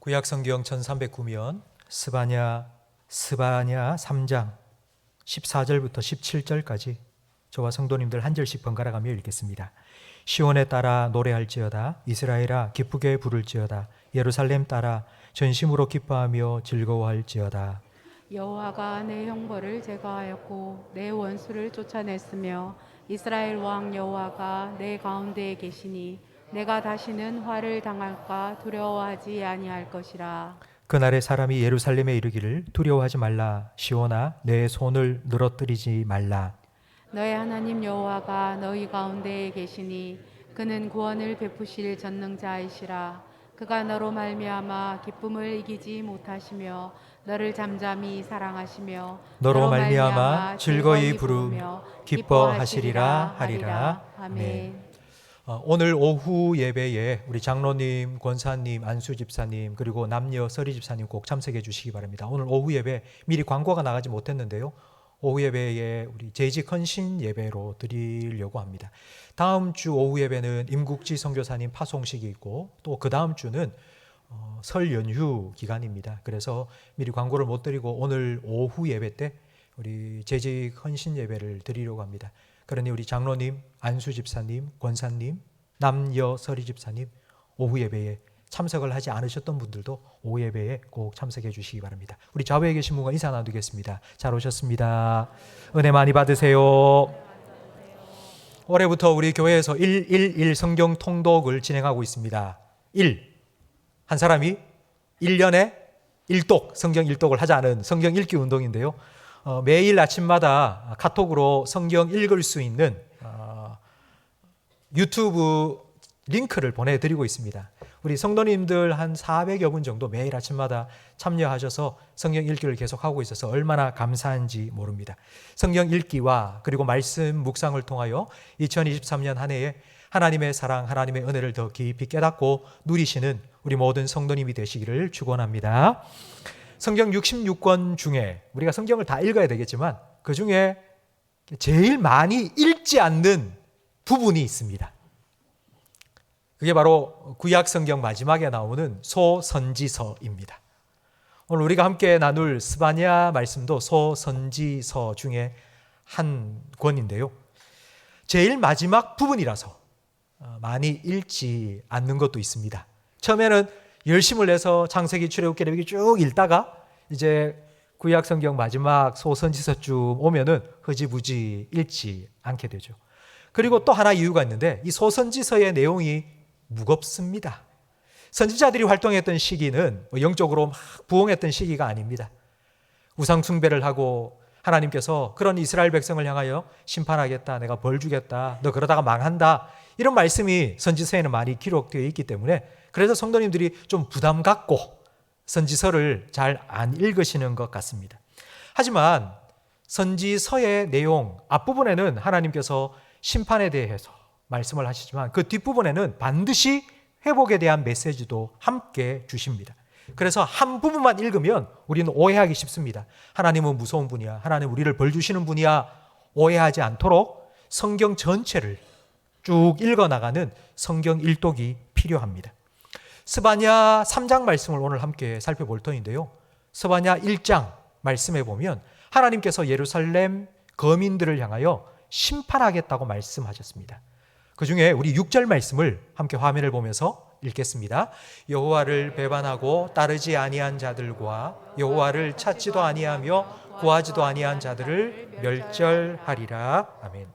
구약성경 1309면 스바냐 3장 14절부터 17절까지 저와 성도님들 한 절씩 번갈아가며 읽겠습니다. 시온에 따라 노래할지어다. 이스라엘아 기쁘게 부를지어다. 예루살렘 따라 전심으로 기뻐하며 즐거워할지어다. 여호와가 내 형벌을 제거하였고 내 원수를 쫓아냈으며 이스라엘 왕 여호와가 내 가운데에 계시니 내가 다시는 화를 당할까 두려워하지 아니할 것이라. 그날에 사람이 예루살렘에 이르기를 두려워하지 말라. 시온아 내 손을 늘어뜨리지 말라. 너의 하나님 여호와가 너희 가운데에 계시니 그는 구원을 베푸실 전능자이시라. 그가 너로 말미암아 기쁨을 이기지 못하시며 너를 잠잠히 사랑하시며 너로 말미암아 즐거이 부르며 기뻐하시리라 하리라. 아멘. 오늘 오후 예배에 우리 장로님, 권사님, 안수 집사님 그리고 남녀 서리 집사님 꼭 참석해 주시기 바랍니다. 오늘 오후 예배 미리 광고가 나가지 못했는데요. 오후 예배에 우리 재직 헌신 예배로 드리려고 합니다. 다음 주 오후 예배는 임국지 선교사님 파송식이 있고 또 그 다음 주는 설 연휴 기간입니다. 그래서 미리 광고를 못 드리고 오늘 오후 예배 때 우리 재직 헌신 예배를 드리려고 합니다. 그러니 우리 장로님, 안수 집사님, 권사님, 남여 서리 집사님 오후 예배에 참석을 하지 않으셨던 분들도 오후 예배에 꼭 참석해 주시기 바랍니다. 우리 좌우에 계신 분과 인사 나누겠습니다. 잘 오셨습니다. 은혜 많이 받으세요. 올해부터 우리 교회에서 111 성경 통독을 진행하고 있습니다. 한 사람이 1년에 1독, 성경 1독을 하자는 성경 읽기 운동인데요. 매일 아침마다 카톡으로 성경 읽을 수 있는 유튜브 링크를 보내드리고 있습니다. 우리 성도님들 한 400여 분 정도 매일 아침마다 참여하셔서 성경 읽기를 계속하고 있어서 얼마나 감사한지 모릅니다. 성경 읽기와 그리고 말씀 묵상을 통하여 2023년 한 해에 하나님의 사랑, 하나님의 은혜를 더 깊이 깨닫고 누리시는 우리 모든 성도님이 되시기를 축원합니다. 성경 66권 중에 우리가 성경을 다 읽어야 되겠지만 그 중에 제일 많이 읽지 않는 부분이 있습니다. 그게 바로 구약 성경 마지막에 나오는 소선지서입니다. 오늘 우리가 함께 나눌 스바냐 말씀도 소선지서 중에 한 권인데요. 제일 마지막 부분이라서 많이 읽지 않는 것도 있습니다. 처음에는 열심을 내서 창세기, 출애굽기, 레위기 쭉 읽다가 이제 구약 성경 마지막 소선지서쯤 오면은 흐지부지 읽지 않게 되죠. 그리고 또 하나 이유가 있는데 이 소선지서의 내용이 무겁습니다. 선지자들이 활동했던 시기는 영적으로 막 부흥했던 시기가 아닙니다. 우상 숭배를 하고 하나님께서 그런 이스라엘 백성을 향하여 심판하겠다, 내가 벌 주겠다, 너 그러다가 망한다, 이런 말씀이 선지서에는 많이 기록되어 있기 때문에 그래서 성도님들이 좀 부담 갖고 선지서를 잘 안 읽으시는 것 같습니다. 하지만 선지서의 내용 앞부분에는 하나님께서 심판에 대해서 말씀을 하시지만 그 뒷부분에는 반드시 회복에 대한 메시지도 함께 주십니다. 그래서 한 부분만 읽으면 우리는 오해하기 쉽습니다. 하나님은 무서운 분이야, 하나님 우리를 벌 주시는 분이야, 오해하지 않도록 성경 전체를 쭉 읽어나가는 성경 일독이 필요합니다. 스바냐 3장 말씀을 오늘 함께 살펴볼 터인데요. 스바냐 1장 말씀해 보면 하나님께서 예루살렘 거민들을 향하여 심판하겠다고 말씀하셨습니다. 그 중에 우리 6절 말씀을 함께 화면을 보면서 읽겠습니다. 여호와를 배반하고 따르지 아니한 자들과 여호와를 찾지도 아니하며 구하지도 아니한 자들을 멸절하리라. 아멘.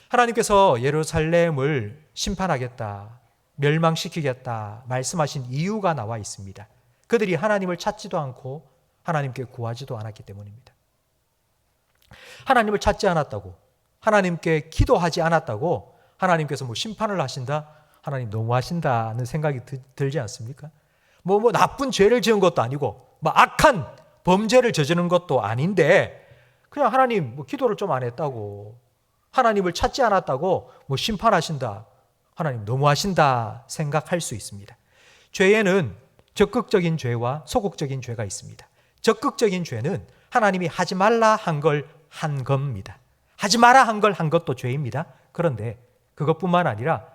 하나님께서 예루살렘을 심판하겠다, 멸망시키겠다 말씀하신 이유가 나와 있습니다. 그들이 하나님을 찾지도 않고 하나님께 구하지도 않았기 때문입니다. 하나님을 찾지 않았다고, 하나님께 기도하지 않았다고 하나님께서 뭐 심판을 하신다? 하나님 너무하신다는 생각이 들지 않습니까? 뭐 나쁜 죄를 지은 것도 아니고 뭐 악한 범죄를 저지른 것도 아닌데 그냥 하나님 뭐 기도를 좀 안 했다고, 하나님을 찾지 않았다고 뭐 심판하신다, 하나님 너무하신다 생각할 수 있습니다. 죄에는 적극적인 죄와 소극적인 죄가 있습니다. 적극적인 죄는 하나님이 하지 말라 한 걸 한 겁니다. 하지 마라 한 걸 한 것도 죄입니다. 그런데 그것뿐만 아니라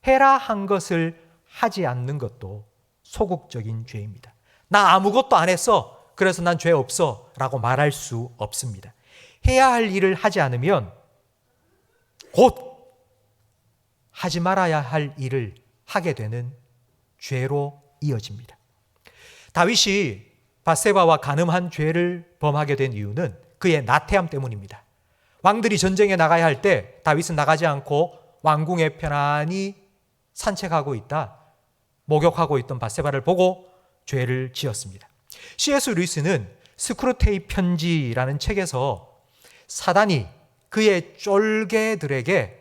해라 한 것을 하지 않는 것도 소극적인 죄입니다. 나 아무것도 안 했어. 그래서 난 죄 없어. 라고 말할 수 없습니다. 해야 할 일을 하지 않으면 곧 하지 말아야 할 일을 하게 되는 죄로 이어집니다. 다윗이 밧세바와 간음한 죄를 범하게 된 이유는 그의 나태함 때문입니다. 왕들이 전쟁에 나가야 할 때 다윗은 나가지 않고 왕궁에 편안히 산책하고 있다, 목욕하고 있던 밧세바를 보고 죄를 지었습니다. C.S. 루이스는 스크루테이 편지라는 책에서 사단이 그의 쫄개들에게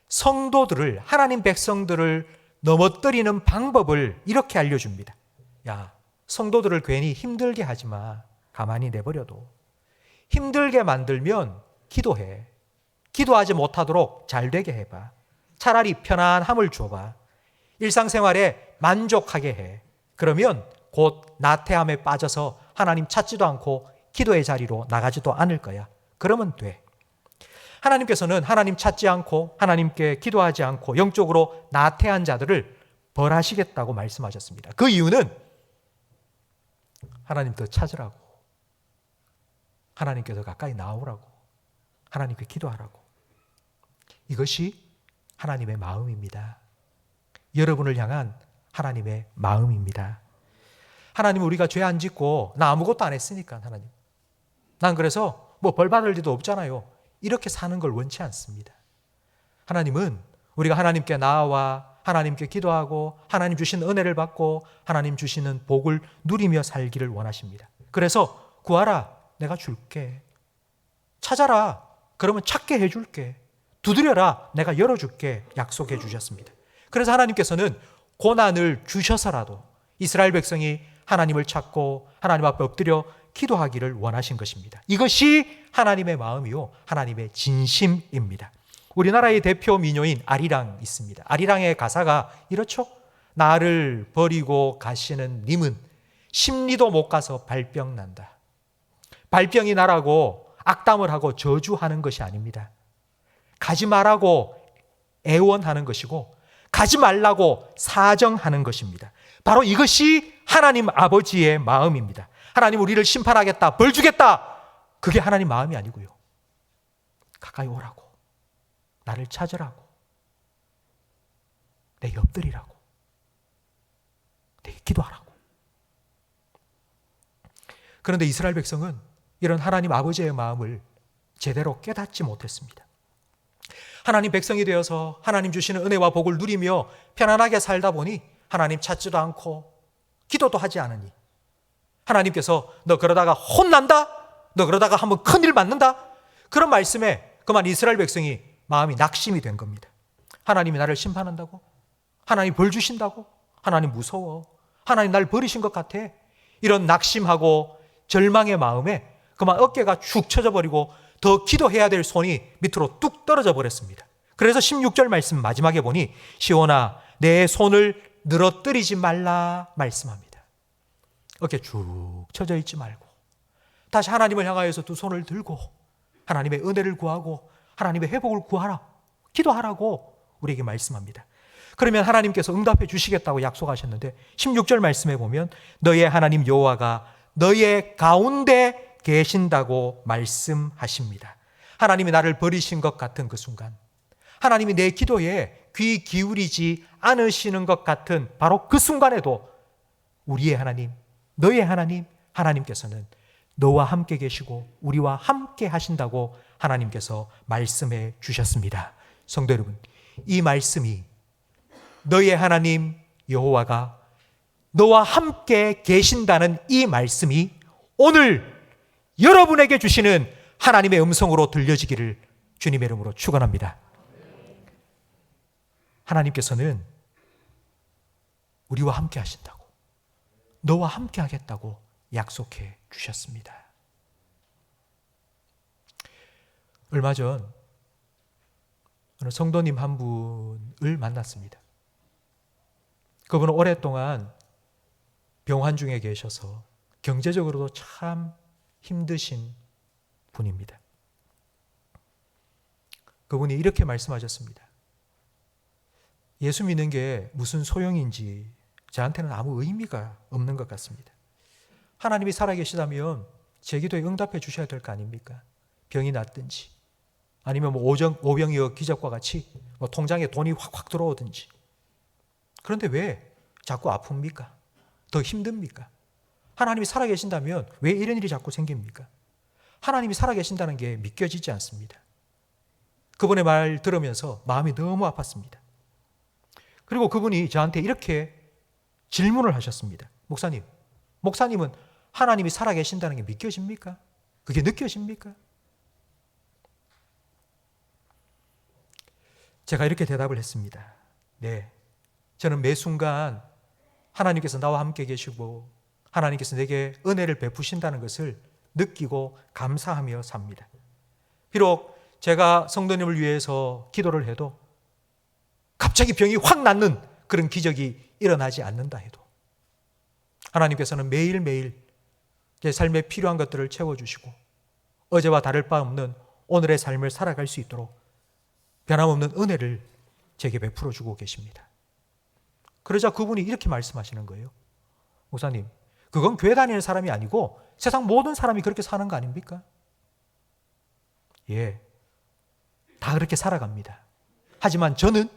성도들을, 하나님 백성들을 넘어뜨리는 방법을 이렇게 알려줍니다. 야, 성도들을 괜히 힘들게 하지 마. 가만히 내버려둬. 힘들게 만들면 기도해. 기도하지 못하도록 잘 되게 해봐. 차라리 편안함을 줘봐. 일상생활에 만족하게 해. 그러면 곧 나태함에 빠져서 하나님 찾지도 않고 기도의 자리로 나가지도 않을 거야. 그러면 돼. 하나님께서는 하나님 찾지 않고 하나님께 기도하지 않고 영적으로 나태한 자들을 벌하시겠다고 말씀하셨습니다. 그 이유는 하나님 더 찾으라고, 하나님께 더 가까이 나오라고, 하나님께 기도하라고. 이것이 하나님의 마음입니다. 여러분을 향한 하나님의 마음입니다. 하나님, 우리가 죄 안 짓고 나 아무것도 안 했으니까 하나님, 난 그래서 뭐 벌 받을 일도 없잖아요, 이렇게 사는 걸 원치 않습니다. 하나님은 우리가 하나님께 나아와 하나님께 기도하고 하나님 주신 은혜를 받고 하나님 주시는 복을 누리며 살기를 원하십니다. 그래서 구하라, 내가 줄게. 찾아라, 그러면 찾게 해줄게. 두드려라, 내가 열어줄게 약속해 주셨습니다. 그래서 하나님께서는 고난을 주셔서라도 이스라엘 백성이 하나님을 찾고 하나님 앞에 엎드려 기도하기를 원하신 것입니다. 이것이 하나님의 마음이요, 하나님의 진심입니다. 우리나라의 대표 민요인 아리랑 있습니다. 아리랑의 가사가 이렇죠. 나를 버리고 가시는 님은 십리도 못 가서 발병 난다. 발병이 나라고 악담을 하고 저주하는 것이 아닙니다. 가지 말라고 애원하는 것이고 가지 말라고 사정하는 것입니다. 바로 이것이 하나님 아버지의 마음입니다. 하나님 우리를 심판하겠다, 벌 주겠다, 그게 하나님 마음이 아니고요. 가까이 오라고, 나를 찾으라고, 내 엎드리라고, 내 기도하라고. 그런데 이스라엘 백성은 이런 하나님 아버지의 마음을 제대로 깨닫지 못했습니다. 하나님 백성이 되어서 하나님 주시는 은혜와 복을 누리며 편안하게 살다 보니 하나님 찾지도 않고 기도도 하지 않으니 하나님께서 너 그러다가 혼난다, 너 그러다가 한번 큰일 맞는다, 그런 말씀에 그만 이스라엘 백성이 마음이 낙심이 된 겁니다. 하나님이 나를 심판한다고? 하나님 벌 주신다고? 하나님 무서워. 하나님 날 버리신 것 같아. 이런 낙심하고 절망의 마음에 그만 어깨가 축 처져 버리고 더 기도해야 될 손이 밑으로 뚝 떨어져 버렸습니다. 그래서 16절 말씀 마지막에 보니 시온아 내 손을 늘어뜨리지 말라 말씀합니다. 어깨 쭉 처져 있지 말고 다시 하나님을 향하여서 두 손을 들고 하나님의 은혜를 구하고 하나님의 회복을 구하라, 기도하라고 우리에게 말씀합니다. 그러면 하나님께서 응답해 주시겠다고 약속하셨는데 16절 말씀에 보면 너의 하나님 여호와가 너의 가운데 계신다고 말씀하십니다. 하나님이 나를 버리신 것 같은 그 순간, 하나님이 내 기도에 귀 기울이지 않으시는 것 같은 바로 그 순간에도 우리의 하나님, 너의 하나님, 하나님께서는 너와 함께 계시고 우리와 함께 하신다고 하나님께서 말씀해 주셨습니다. 성도 여러분, 이 말씀이 너의 하나님 여호와가 너와 함께 계신다는 이 말씀이 오늘 여러분에게 주시는 하나님의 음성으로 들려지기를 주님의 이름으로 축원합니다. 하나님께서는 우리와 함께 하신다고, 너와 함께 하겠다고 약속해 주셨습니다. 얼마 전 어느 성도님 한 분을 만났습니다. 그분은 오랫동안 병환 중에 계셔서 경제적으로도 참 힘드신 분입니다. 그분이 이렇게 말씀하셨습니다. 예수 믿는 게 무슨 소용인지 저한테는 아무 의미가 없는 것 같습니다. 하나님이 살아계시다면 제 기도에 응답해 주셔야 될 거 아닙니까? 병이 낫든지 아니면 오병이어 기적과 같이 통장에 돈이 확확 들어오든지. 그런데 왜 자꾸 아픕니까? 더 힘듭니까? 하나님이 살아계신다면 왜 이런 일이 자꾸 생깁니까? 하나님이 살아계신다는 게 믿겨지지 않습니다. 그분의 말 들으면서 마음이 너무 아팠습니다. 그리고 그분이 저한테 이렇게 질문을 하셨습니다. 목사님은 하나님이 살아계신다는 게 믿겨집니까? 그게 느껴집니까? 제가 이렇게 대답을 했습니다. 네, 저는 매 순간 하나님께서 나와 함께 계시고 하나님께서 내게 은혜를 베푸신다는 것을 느끼고 감사하며 삽니다. 비록 제가 성도님을 위해서 기도를 해도 갑자기 병이 확 낫는 그런 기적이 일어나지 않는다 해도 하나님께서는 매일매일 제 삶에 필요한 것들을 채워주시고 어제와 다를 바 없는 오늘의 삶을 살아갈 수 있도록 변함없는 은혜를 제게 베풀어 주고 계십니다. 그러자 그분이 이렇게 말씀하시는 거예요. 목사님, 그건 교회 다니는 사람이 아니고 세상 모든 사람이 그렇게 사는 거 아닙니까? 예, 다 그렇게 살아갑니다. 하지만 저는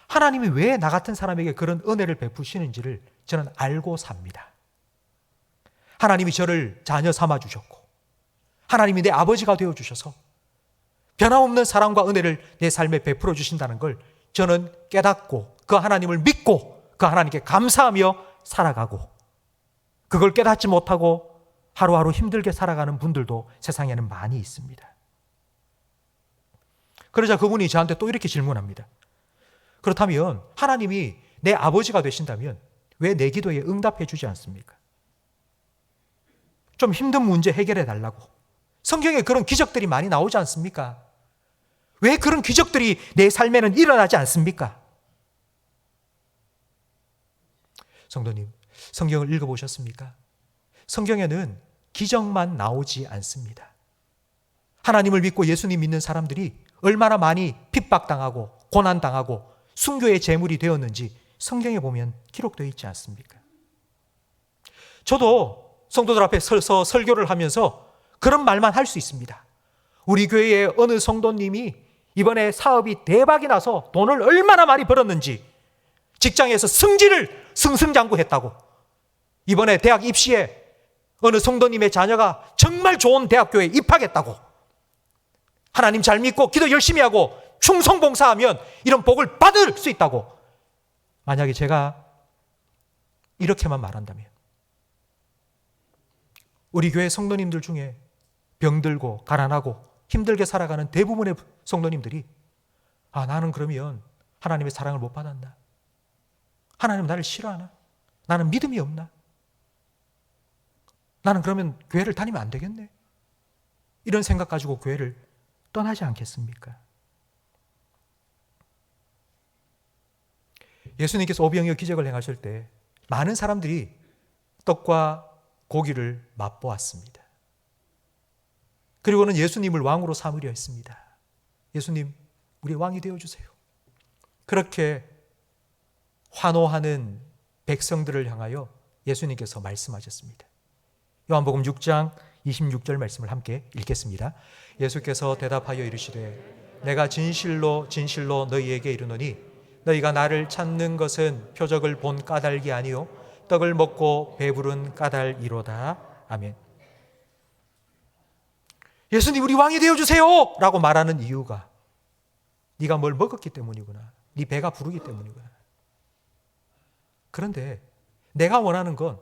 하나님이 왜 나 같은 사람에게 그런 은혜를 베푸시는지를 저는 알고 삽니다. 하나님이 저를 자녀 삼아 주셨고 하나님이 내 아버지가 되어 주셔서 변함없는 사랑과 은혜를 내 삶에 베풀어 주신다는 걸 저는 깨닫고 그 하나님을 믿고 그 하나님께 감사하며 살아가고, 그걸 깨닫지 못하고 하루하루 힘들게 살아가는 분들도 세상에는 많이 있습니다. 그러자 그분이 저한테 또 이렇게 질문합니다. 그렇다면 하나님이 내 아버지가 되신다면 왜 내 기도에 응답해 주지 않습니까? 좀 힘든 문제 해결해 달라고. 성경에 그런 기적들이 많이 나오지 않습니까? 왜 그런 기적들이 내 삶에는 일어나지 않습니까? 성도님, 성경을 읽어보셨습니까? 성경에는 기적만 나오지 않습니다. 하나님을 믿고 예수님 믿는 사람들이 얼마나 많이 핍박당하고 고난당하고 순교의 제물이 되었는지 성경에 보면 기록되어 있지 않습니까? 저도 성도들 앞에 서서 설교를 하면서 그런 말만 할 수 있습니다. 우리 교회의 어느 성도님이 이번에 사업이 대박이 나서 돈을 얼마나 많이 벌었는지, 직장에서 승진을 승승장구했다고, 이번에 대학 입시에 어느 성도님의 자녀가 정말 좋은 대학교에 입학했다고, 하나님 잘 믿고 기도 열심히 하고 충성봉사하면 이런 복을 받을 수 있다고. 만약에 제가 이렇게만 말한다면 우리 교회 성도님들 중에 병들고 가난하고 힘들게 살아가는 대부분의 성도님들이 나는 그러면 하나님의 사랑을 못 받았나? 하나님 나를 싫어하나? 나는 믿음이 없나? 나는 그러면 교회를 다니면 안 되겠네? 이런 생각 가지고 교회를 떠나지 않겠습니까? 예수님께서 오병이어 기적을 행하실 때 많은 사람들이 떡과 고기를 맛보았습니다. 그리고는 예수님을 왕으로 삼으려 했습니다. 예수님, 우리 왕이 되어주세요. 그렇게 환호하는 백성들을 향하여 예수님께서 말씀하셨습니다. 요한복음 6장 26절 말씀을 함께 읽겠습니다. 예수께서 대답하여 이르시되 내가 진실로 진실로 너희에게 이르노니 너희가 나를 찾는 것은 표적을 본 까닭이 아니요 떡을 먹고 배부른 까닭이로다. 아멘. 예수님, 우리 왕이 되어주세요 라고 말하는 이유가 네가 뭘 먹었기 때문이구나. 네 배가 부르기 때문이구나. 그런데 내가 원하는 건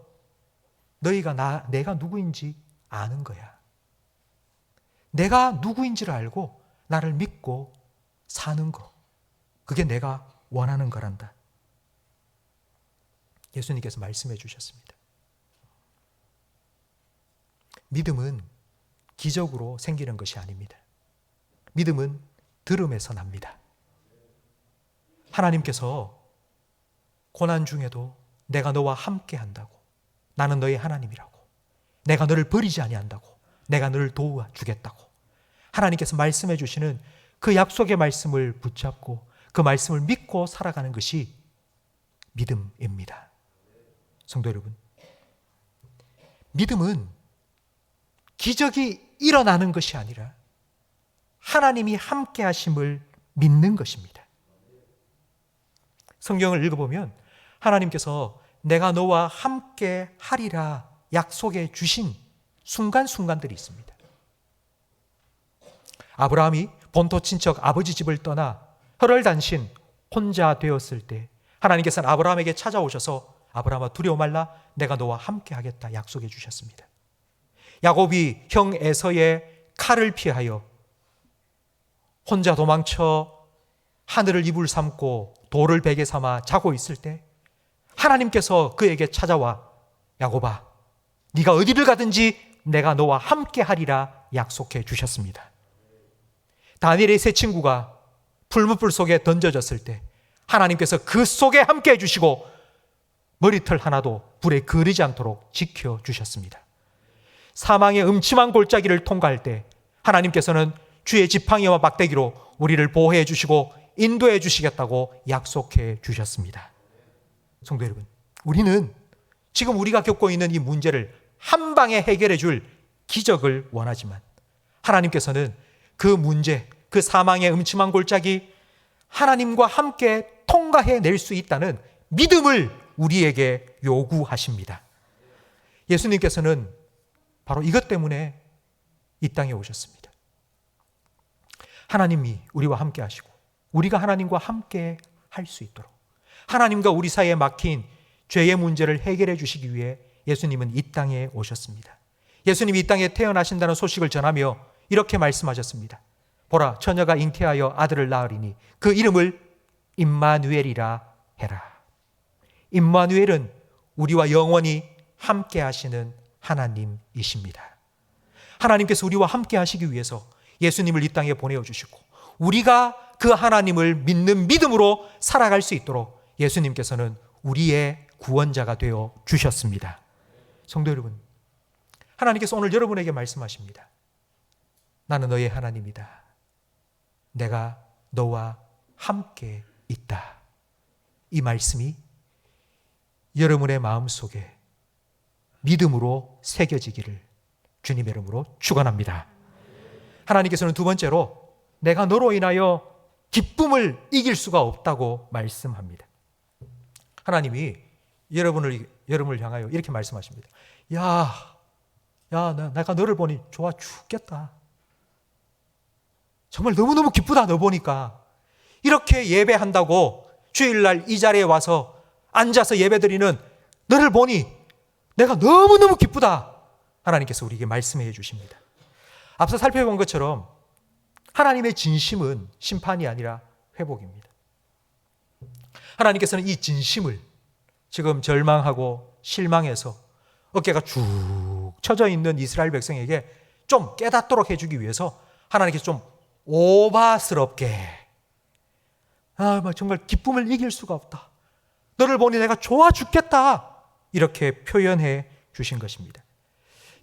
너희가 내가 누구인지 아는 거야. 내가 누구인지를 알고 나를 믿고 사는 거. 그게 내가 원하는 거란다. 예수님께서 말씀해 주셨습니다. 믿음은 기적으로 생기는 것이 아닙니다. 믿음은 들음에서 납니다. 하나님께서 고난 중에도 내가 너와 함께 한다고, 나는 너의 하나님이라고, 내가 너를 버리지 아니한다고, 내가 너를 도와주겠다고 하나님께서 말씀해 주시는 그 약속의 말씀을 붙잡고 그 말씀을 믿고 살아가는 것이 믿음입니다. 성도 여러분, 믿음은 기적이 일어나는 것이 아니라 하나님이 함께 하심을 믿는 것입니다. 성경을 읽어보면 하나님께서 내가 너와 함께 하리라 약속해 주신 순간순간들이 있습니다. 아브라함이 본토 친척 아버지 집을 떠나 혈혈단신 혼자 되었을 때 하나님께서는 아브라함에게 찾아오셔서 아브라함아 두려워 말라 내가 너와 함께 하겠다 약속해 주셨습니다. 야곱이 형 에서의 칼을 피하여 혼자 도망쳐 하늘을 이불 삼고 돌을 베개 삼아 자고 있을 때 하나님께서 그에게 찾아와 야곱아 네가 어디를 가든지 내가 너와 함께 하리라 약속해 주셨습니다. 다니엘의 세 친구가 풀무불 속에 던져졌을 때 하나님께서 그 속에 함께 해주시고 머리털 하나도 불에 그르지 않도록 지켜주셨습니다. 사망의 음침한 골짜기를 통과할 때 하나님께서는 주의 지팡이와 막대기로 우리를 보호해 주시고 인도해 주시겠다고 약속해 주셨습니다. 성도 여러분, 우리는 지금 우리가 겪고 있는 이 문제를 한 방에 해결해 줄 기적을 원하지만 하나님께서는 그 문제, 그 사망의 음침한 골짜기 하나님과 함께 통과해낼 수 있다는 믿음을 우리에게 요구하십니다. 예수님께서는 바로 이것 때문에 이 땅에 오셨습니다. 하나님이 우리와 함께 하시고 우리가 하나님과 함께 할 수 있도록 하나님과 우리 사이에 막힌 죄의 문제를 해결해 주시기 위해 예수님은 이 땅에 오셨습니다. 예수님이 이 땅에 태어나신다는 소식을 전하며 이렇게 말씀하셨습니다. 보라, 처녀가 잉태하여 아들을 낳으리니 그 이름을 임마누엘이라 해라. 임마누엘은 우리와 영원히 함께 하시는 하나님이십니다. 하나님께서 우리와 함께 하시기 위해서 예수님을 이 땅에 보내주시고 우리가 그 하나님을 믿는 믿음으로 살아갈 수 있도록 예수님께서는 우리의 구원자가 되어 주셨습니다. 성도 여러분, 하나님께서 오늘 여러분에게 말씀하십니다. 나는 너의 하나님이다. 내가 너와 함께 있다. 이 말씀이 여러분의 마음속에 믿음으로 새겨지기를 주님의 이름으로 축원합니다. 하나님께서는 두 번째로 내가 너로 인하여 기쁨을 이길 수가 없다고 말씀합니다. 하나님이 여러분을 향하여 이렇게 말씀하십니다. 내가 너를 보니 좋아 죽겠다. 정말 너무너무 기쁘다 너 보니까. 이렇게 예배한다고 주일날 이 자리에 와서 앉아서 예배드리는 너를 보니 내가 너무너무 기쁘다. 하나님께서 우리에게 말씀해 주십니다. 앞서 살펴본 것처럼 하나님의 진심은 심판이 아니라 회복입니다. 하나님께서는 이 진심을 지금 절망하고 실망해서 어깨가 쭉 처져 있는 이스라엘 백성에게 좀 깨닫도록 해주기 위해서 하나님께서 좀 오바스럽게 정말 기쁨을 이길 수가 없다. 너를 보니 내가 좋아 죽겠다. 이렇게 표현해 주신 것입니다.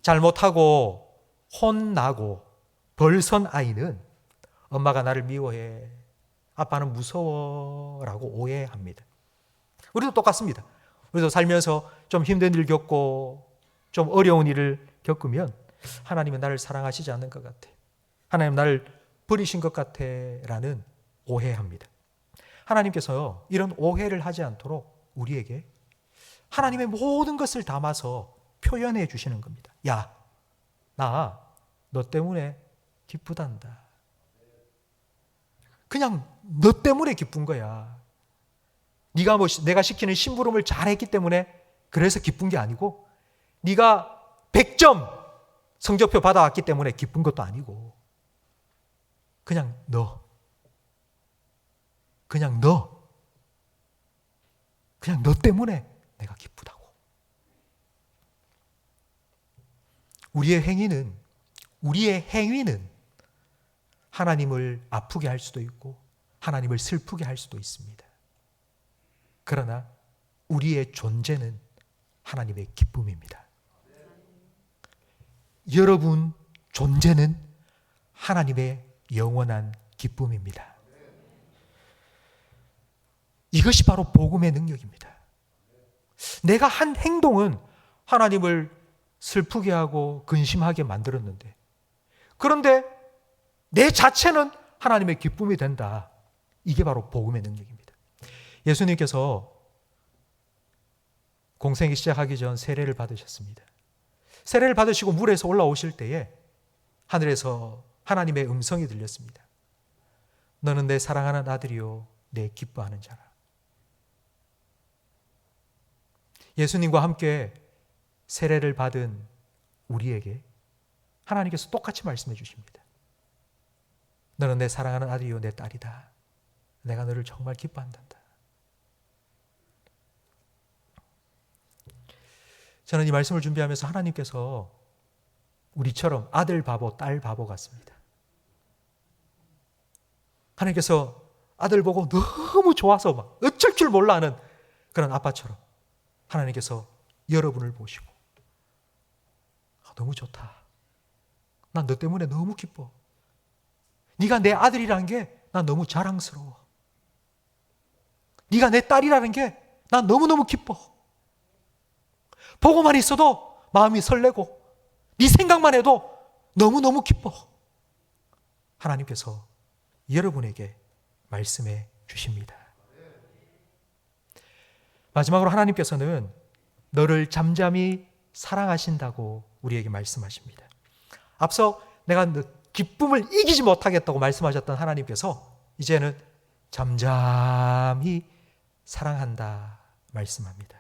잘못하고 혼나고 벌선 아이는 엄마가 나를 미워해, 아빠는 무서워 라고 오해합니다. 우리도 똑같습니다. 우리도 살면서 좀 힘든 일 겪고 좀 어려운 일을 겪으면 하나님은 나를 사랑하시지 않는 것 같아, 하나님 나를 버리신 것 같아 라는 오해합니다. 하나님께서 이런 오해를 하지 않도록 우리에게 하나님의 모든 것을 담아서 표현해 주시는 겁니다. 야, 나 너 때문에 기쁘단다. 그냥 너 때문에 기쁜 거야. 네가 내가 시키는 심부름을 잘했기 때문에 그래서 기쁜 게 아니고, 네가 100점 성적표 받아왔기 때문에 기쁜 것도 아니고, 그냥 너 때문에 내가 기쁘다고. 우리의 행위는 하나님을 아프게 할 수도 있고 하나님을 슬프게 할 수도 있습니다. 그러나 우리의 존재는 하나님의 기쁨입니다. 여러분 존재는 하나님의 영원한 기쁨입니다. 이것이 바로 복음의 능력입니다. 내가 한 행동은 하나님을 슬프게 하고 근심하게 만들었는데, 그런데 내 자체는 하나님의 기쁨이 된다. 이게 바로 복음의 능력입니다. 예수님께서 공생이 시작하기 전 세례를 받으셨습니다. 세례를 받으시고 물에서 올라오실 때에 하늘에서 하나님의 음성이 들렸습니다. 너는 내 사랑하는 아들이요 내 기뻐하는 자라. 예수님과 함께 세례를 받은 우리에게 하나님께서 똑같이 말씀해 주십니다. 너는 내 사랑하는 아들이요 내 딸이다. 내가 너를 정말 기뻐한다. 저는 이 말씀을 준비하면서 하나님께서 우리처럼 아들 바보, 딸 바보 같습니다. 하나님께서 아들 보고 너무 좋아서 막 어쩔 줄 몰라 하는 그런 아빠처럼 하나님께서 여러분을 보시고 너무 좋다. 난 너 때문에 너무 기뻐. 네가 내 아들이라는 게 난 너무 자랑스러워. 네가 내 딸이라는 게 난 너무너무 기뻐. 보고만 있어도 마음이 설레고 네 생각만 해도 너무너무 기뻐. 하나님께서 여러분에게 말씀해 주십니다. 마지막으로 하나님께서는 너를 잠잠히 사랑하신다고 우리에게 말씀하십니다. 앞서 내가 기쁨을 이기지 못하겠다고 말씀하셨던 하나님께서 이제는 잠잠히 사랑한다 말씀합니다.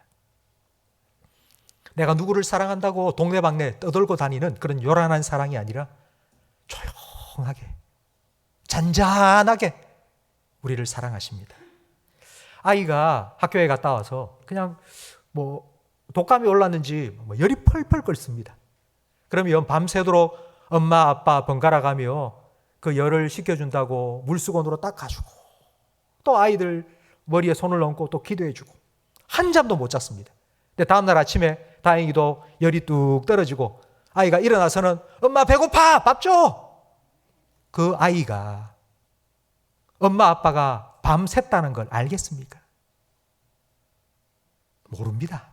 내가 누구를 사랑한다고 동네방네 떠돌고 다니는 그런 요란한 사랑이 아니라 조용하게 잔잔하게 우리를 사랑하십니다. 아이가 학교에 갔다 와서 그냥 독감이 올랐는지 열이 펄펄 끓습니다. 그러면 밤새도록 엄마 아빠 번갈아 가며 그 열을 식혀준다고 물수건으로 닦아주고 또 아이들 머리에 손을 얹고 또 기도해주고 한잠도 못 잤습니다. 근데 다음날 아침에 다행히도 열이 뚝 떨어지고 아이가 일어나서는 엄마 배고파 밥 줘. 그 아이가 엄마 아빠가 밤샜다는 걸 알겠습니까? 모릅니다.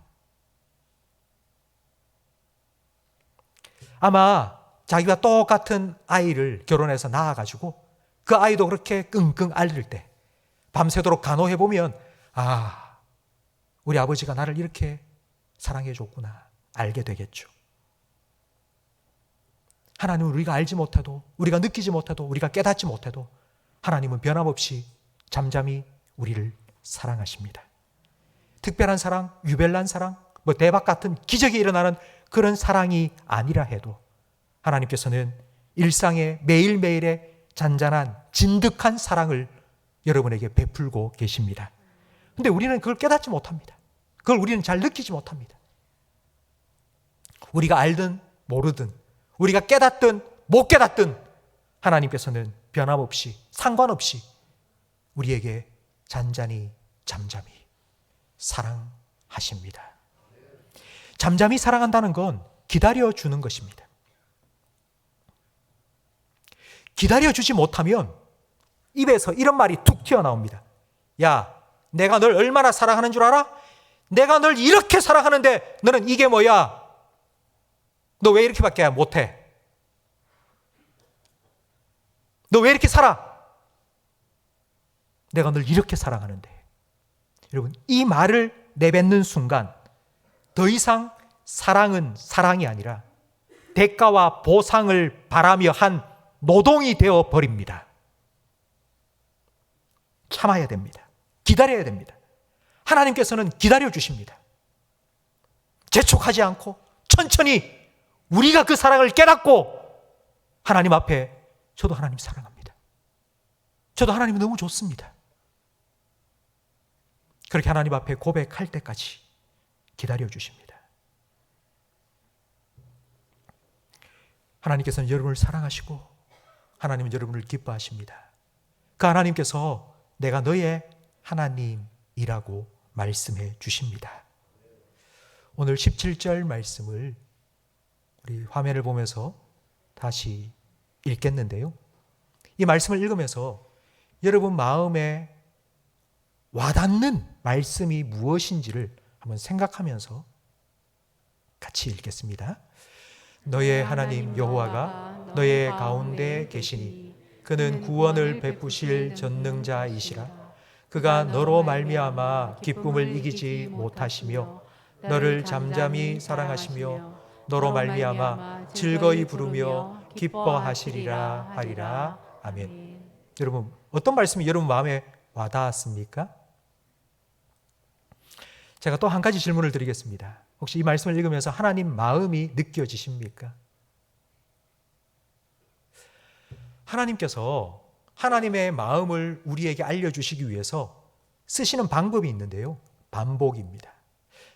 아마 자기와 똑같은 아이를 결혼해서 낳아가지고 그 아이도 그렇게 끙끙 앓을 때 밤새도록 간호해보면 우리 아버지가 나를 이렇게 사랑해줬구나 알게 되겠죠. 하나님은 우리가 알지 못해도 우리가 느끼지 못해도 우리가 깨닫지 못해도 하나님은 변함없이 잠잠히 우리를 사랑하십니다. 특별한 사랑, 유별난 사랑, 대박 같은 기적이 일어나는 그런 사랑이 아니라 해도 하나님께서는 일상의 매일매일의 잔잔한 진득한 사랑을 여러분에게 베풀고 계십니다. 그런데 우리는 그걸 깨닫지 못합니다. 그걸 우리는 잘 느끼지 못합니다. 우리가 알든 모르든 우리가 깨닫든 못 깨닫든 하나님께서는 변함없이 상관없이 우리에게 잔잔히 잠잠히 사랑하십니다. 잠잠히 사랑한다는 건 기다려주는 것입니다. 기다려주지 못하면 입에서 이런 말이 툭 튀어나옵니다. 야, 내가 널 얼마나 사랑하는 줄 알아? 내가 널 이렇게 사랑하는데 너는 이게 뭐야? 너 왜 이렇게밖에 못해? 너 왜 이렇게 살아? 내가 널 이렇게 사랑하는데. 여러분, 이 말을 내뱉는 순간 더 이상 사랑은 사랑이 아니라 대가와 보상을 바라며 한 노동이 되어 버립니다. 참아야 됩니다. 기다려야 됩니다. 하나님께서는 기다려 주십니다. 재촉하지 않고 천천히 우리가 그 사랑을 깨닫고 하나님 앞에 저도 하나님 사랑합니다. 저도 하나님이 너무 좋습니다. 그렇게 하나님 앞에 고백할 때까지 기다려 주십니다. 하나님께서는 여러분을 사랑하시고 하나님은 여러분을 기뻐하십니다. 그 하나님께서 내가 너의 하나님이라고 말씀해 주십니다. 오늘 17절 말씀을 우리 화면을 보면서 다시 읽겠는데요. 이 말씀을 읽으면서 여러분 마음에 와닿는 말씀이 무엇인지를 한번 생각하면서 같이 읽겠습니다. 너의 하나님 여호와가 너의 가운데 계시니 그는 구원을 베푸실 전능자이시라. 그가 너로 말미암아 기쁨을 이기지 못하시며 너를 잠잠히 사랑하시며 너로 말미암아 즐거이 부르며 기뻐하시리라 하리라. 아멘. 여러분, 어떤 말씀이 여러분 마음에 와닿았습니까? 제가 또 한 가지 질문을 드리겠습니다. 혹시 이 말씀을 읽으면서 하나님 마음이 느껴지십니까? 하나님께서 하나님의 마음을 우리에게 알려주시기 위해서 쓰시는 방법이 있는데요. 반복입니다.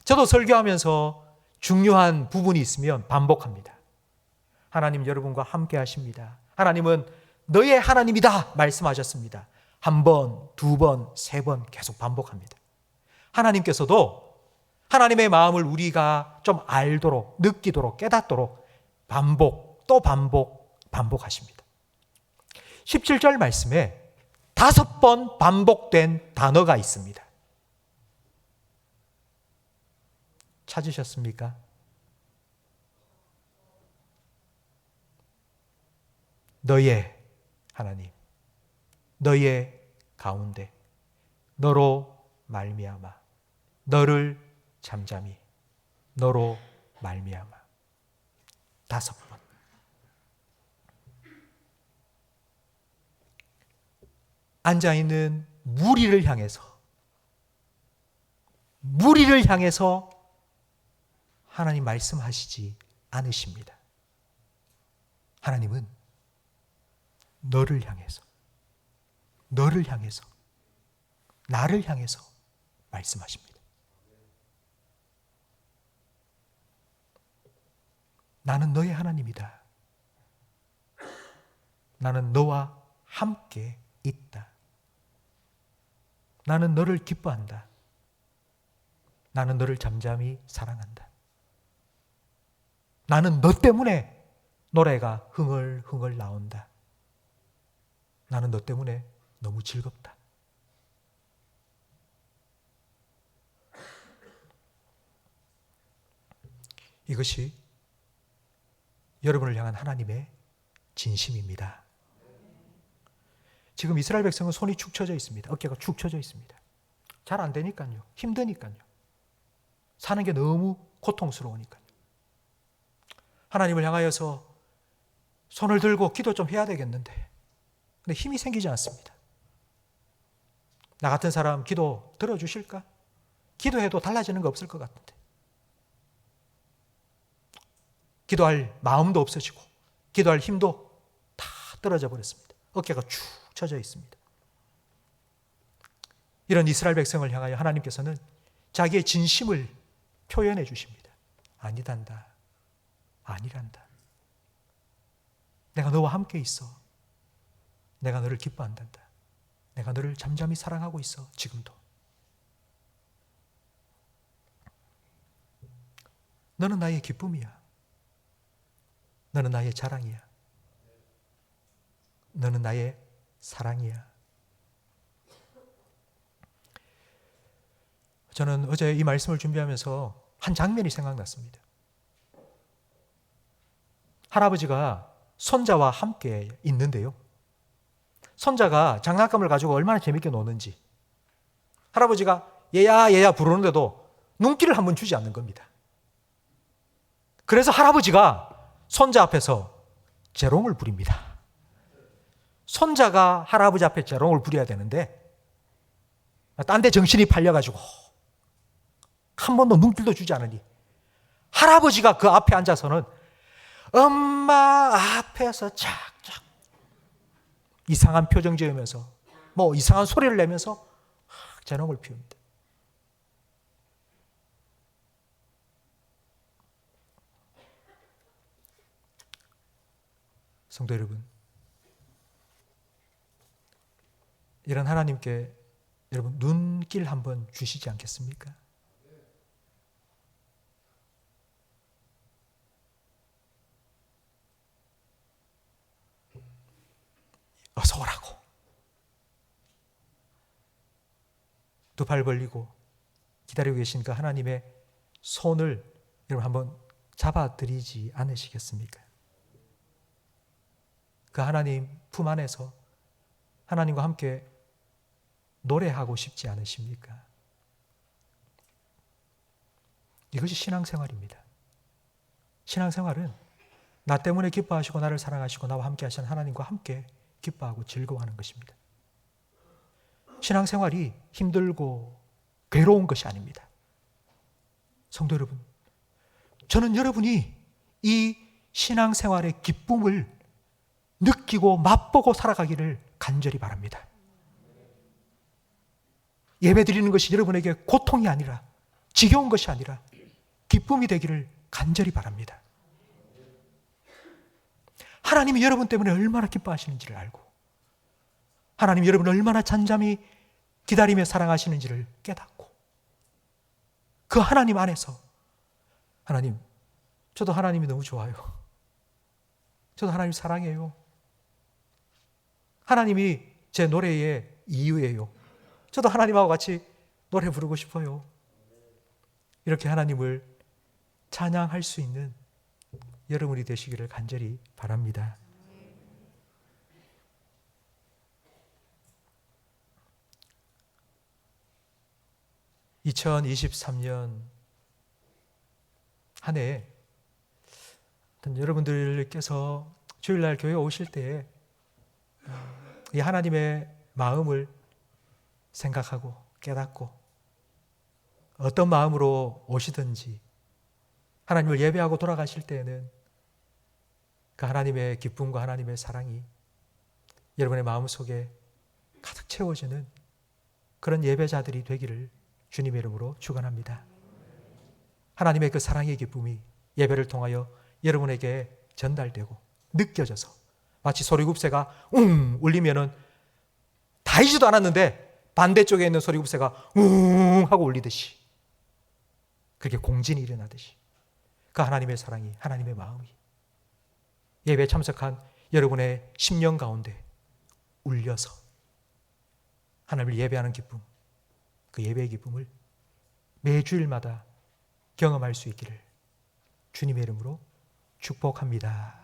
저도 설교하면서 중요한 부분이 있으면 반복합니다. 하나님 여러분과 함께 하십니다. 하나님은 너의 하나님이다 말씀하셨습니다. 한 번, 두 번, 세 번 계속 반복합니다. 하나님께서도 하나님의 마음을 우리가 좀 알도록, 느끼도록, 깨닫도록 반복, 또 반복, 반복하십니다. 17절 말씀에 5번 반복된 단어가 있습니다. 찾으셨습니까? 너의 하나님, 너의 가운데, 너로 말미암아, 너를 잠잠히, 너로 말미암아. 5번. 앉아있는 무리를 향해서 하나님 말씀하시지 않으십니다. 하나님은 너를 향해서, 나를 향해서 말씀하십니다. 나는 너의 하나님이다. 나는 너와 함께 있다. 나는 너를 기뻐한다. 나는 너를 잠잠히 사랑한다. 나는 너 때문에 노래가 흥얼흥얼 나온다. 나는 너 때문에 너무 즐겁다. 이것이 여러분을 향한 하나님의 진심입니다. 지금 이스라엘 백성은 손이 축 처져 있습니다. 어깨가 축 처져 있습니다. 잘 안 되니까요. 힘드니까요. 사는 게 너무 고통스러우니까요. 하나님을 향하여서 손을 들고 기도 좀 해야 되겠는데 근데 힘이 생기지 않습니다. 나 같은 사람 기도 들어주실까? 기도해도 달라지는 거 없을 것 같은데. 기도할 마음도 없어지고 기도할 힘도 다 떨어져 버렸습니다. 어깨가 축 처져 있습니다. 이런 이스라엘 백성을 향하여 하나님께서는 자기의 진심을 표현해 주십니다. 아니란다. 아니란다. 내가 너와 함께 있어. 내가 너를 기뻐한단다. 내가 너를 잠잠히 사랑하고 있어. 지금도. 너는 나의 기쁨이야. 너는 나의 자랑이야. 너는 나의 사랑이야. 저는 어제 이 말씀을 준비하면서 한 장면이 생각났습니다. 할아버지가 손자와 함께 있는데요. 손자가 장난감을 가지고 얼마나 재밌게 노는지 할아버지가 얘야 얘야 부르는데도 눈길을 한번 주지 않는 겁니다. 그래서 할아버지가 손자 앞에서 재롱을 부립니다. 손자가 할아버지 앞에 재롱을 부려야 되는데 딴 데 정신이 팔려가지고 한 번도 눈길도 주지 않으니 할아버지가 그 앞에 앉아서는 엄마 앞에서 착착 이상한 표정 지으면서 뭐 이상한 소리를 내면서 재롱을 피웁니다. 성도 여러분, 이런 하나님께 여러분 눈길 한번 주시지 않겠습니까? 어서 오라고. 두 발 벌리고 기다리고 계신 그 하나님의 손을 여러분 한번 잡아드리지 않으시겠습니까? 그 하나님 품 안에서 하나님과 함께 노래하고 싶지 않으십니까? 이것이 신앙생활입니다. 신앙생활은 나 때문에 기뻐하시고 나를 사랑하시고 나와 함께 하시는 하나님과 함께 기뻐하고 즐거워하는 것입니다. 신앙생활이 힘들고 괴로운 것이 아닙니다. 성도 여러분, 저는 여러분이 이 신앙생활의 기쁨을 느끼고 맛보고 살아가기를 간절히 바랍니다. 예배 드리는 것이 여러분에게 고통이 아니라, 지겨운 것이 아니라 기쁨이 되기를 간절히 바랍니다. 하나님이 여러분 때문에 얼마나 기뻐하시는지를 알고, 하나님이 여러분을 얼마나 잠잠히 기다리며 사랑하시는지를 깨닫고, 그 하나님 안에서 하나님, 저도 하나님이 너무 좋아요. 저도 하나님 사랑해요. 하나님이 제 노래의 이유예요. 저도 하나님하고 같이 노래 부르고 싶어요. 이렇게 하나님을 찬양할 수 있는 여러분이 되시기를 간절히 바랍니다. (2023년) 한 해 여러분들께서 주일날 교회 오실 때 이 하나님의 마음을 생각하고 깨닫고 어떤 마음으로 오시든지 하나님을 예배하고 돌아가실 때에는 그 하나님의 기쁨과 하나님의 사랑이 여러분의 마음속에 가득 채워지는 그런 예배자들이 되기를 주님의 이름으로 축원합니다. 하나님의 그 사랑의 기쁨이 예배를 통하여 여러분에게 전달되고 느껴져서 마치 소리굽새가 울리면은 다이지도 않았는데 반대쪽에 있는 소리굽새가 하고 울리듯이, 그렇게 공진이 일어나듯이 그 하나님의 사랑이, 하나님의 마음이 예배에 참석한 여러분의 심령 가운데 울려서 하나님을 예배하는 기쁨, 그 예배의 기쁨을 매주일마다 경험할 수 있기를 주님의 이름으로 축복합니다.